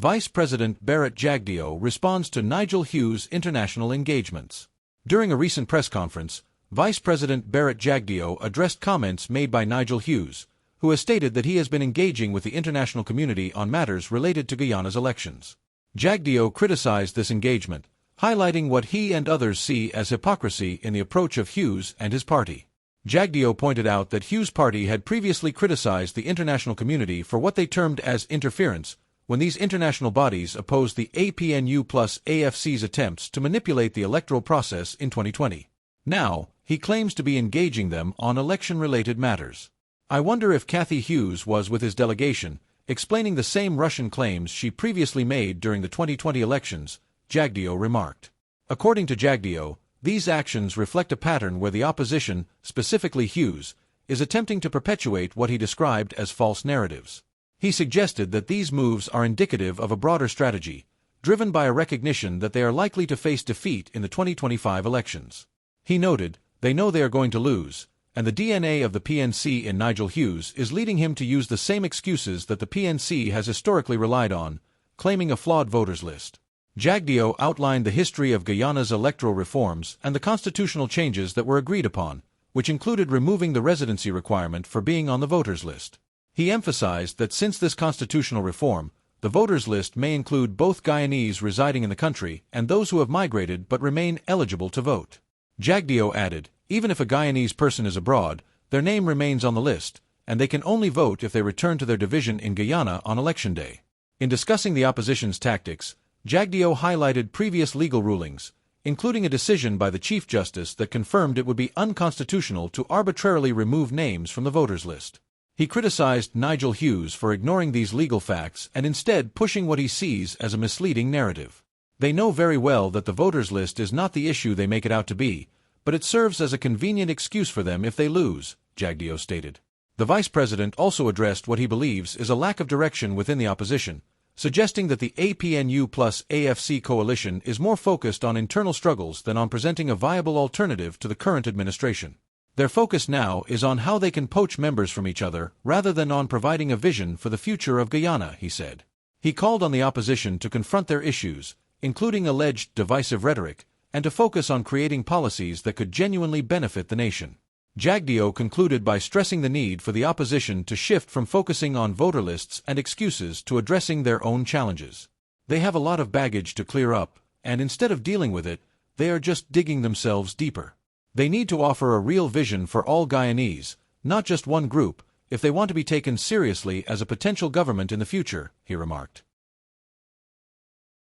Vice President Barrett Jagdeo responds to Nigel Hughes' international engagements. During a recent press conference, Vice President Barrett Jagdeo addressed comments made by Nigel Hughes, who has stated that he has been engaging with the international community on matters related to Guyana's elections. Jagdeo criticized this engagement, highlighting what he and others see as hypocrisy in the approach of Hughes and his party. Jagdeo pointed out that Hughes' party had previously criticized the international community for what they termed as interference when these international bodies opposed the APNU plus AFC's attempts to manipulate the electoral process in 2020. Now, he claims to be engaging them on election-related matters. I wonder if Cathy Hughes was with his delegation, explaining the same Russian claims she previously made during the 2020 elections, Jagdeo remarked. According to Jagdeo, these actions reflect a pattern where the opposition, specifically Hughes, is attempting to perpetuate what he described as false narratives. He suggested that these moves are indicative of a broader strategy, driven by a recognition that they are likely to face defeat in the 2025 elections. He noted, they know they are going to lose, and the DNA of the PNC in Nigel Hughes is leading him to use the same excuses that the PNC has historically relied on, claiming a flawed voters list. Jagdeo outlined the history of Guyana's electoral reforms and the constitutional changes that were agreed upon, which included removing the residency requirement for being on the voters list. He emphasized that since this constitutional reform, the voters list may include both Guyanese residing in the country and those who have migrated but remain eligible to vote. Jagdeo added, even if a Guyanese person is abroad, their name remains on the list, and they can only vote if they return to their division in Guyana on election day. In discussing the opposition's tactics, Jagdeo highlighted previous legal rulings, including a decision by the Chief Justice that confirmed it would be unconstitutional to arbitrarily remove names from the voters list. He criticized Nigel Hughes for ignoring these legal facts and instead pushing what he sees as a misleading narrative. They know very well that the voters list is not the issue they make it out to be, but it serves as a convenient excuse for them if they lose, Jagdeo stated. The vice president also addressed what he believes is a lack of direction within the opposition, suggesting that the APNU plus AFC coalition is more focused on internal struggles than on presenting a viable alternative to the current administration. Their focus now is on how they can poach members from each other rather than on providing a vision for the future of Guyana, he said. He called on the opposition to confront their issues, including alleged divisive rhetoric, and to focus on creating policies that could genuinely benefit the nation. Jagdeo concluded by stressing the need for the opposition to shift from focusing on voter lists and excuses to addressing their own challenges. They have a lot of baggage to clear up, and instead of dealing with it, they are just digging themselves deeper. They need to offer a real vision for all Guyanese, not just one group, if they want to be taken seriously as a potential government in the future, he remarked.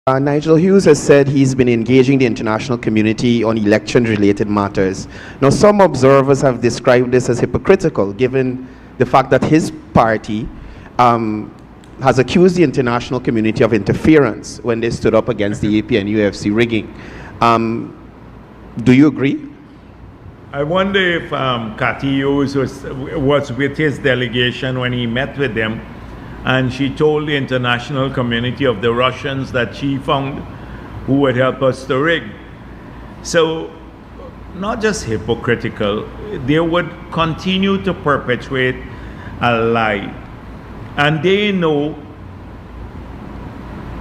Nigel Hughes has said he's been engaging the international community on election-related matters. Now, some observers have described this as hypocritical, given the fact that his party has accused the international community of interference when they stood up against the APNU-UFC rigging. Do you agree? I wonder if Cathy Hughes was with his delegation when he met with them, and she told the international community of the Russians that she found who would help us to rig. So, not just hypocritical, they would continue to perpetuate a lie. And they know,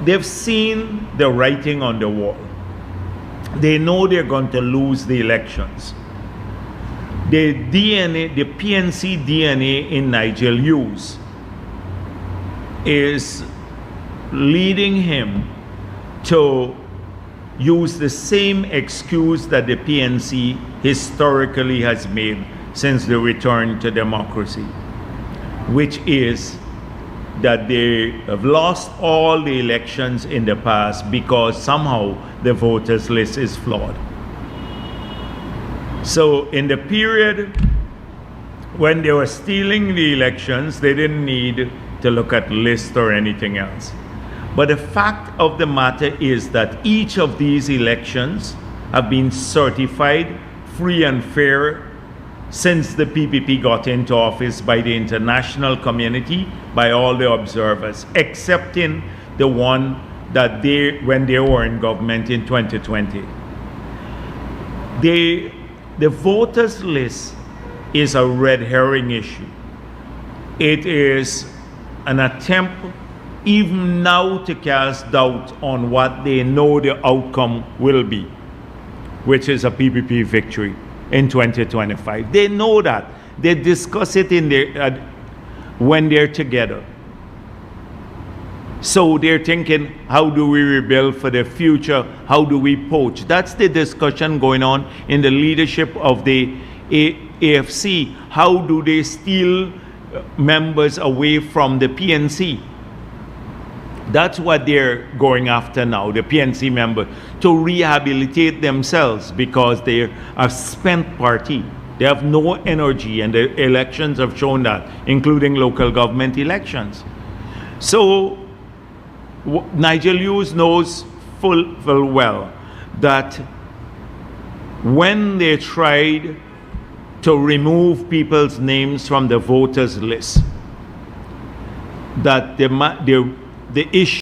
they've seen the writing on the wall. They know they're going to lose the elections. The DNA, the PNC DNA in Nigel Hughes is leading him to use the same excuse that the PNC historically has made since the return to democracy, which is that they have lost all the elections in the past because somehow the voters list is flawed. So in the period when they were stealing the elections, they didn't need to look at lists or anything else. But the fact of the matter is that each of these elections have been certified free and fair since the PPP got into office by the international community, by all the observers, excepting the one that when they were in government in 2020. The voters list is a red herring issue. It is an attempt even now to cast doubt on what they know the outcome will be, which is a PPP victory in 2025. They know that. They discuss it in their, when they're together. So they're thinking, how do we rebuild for the future? How do we poach? That's the discussion going on in the leadership of the AFC. How do they steal members away from the PNC? That's what they're going after now, the PNC member, to rehabilitate themselves because they're a spent party. They have no energy, and the elections have shown that, including local government elections. So Nigel Hughes knows full well that when they tried to remove people's names from the voters list, that the issue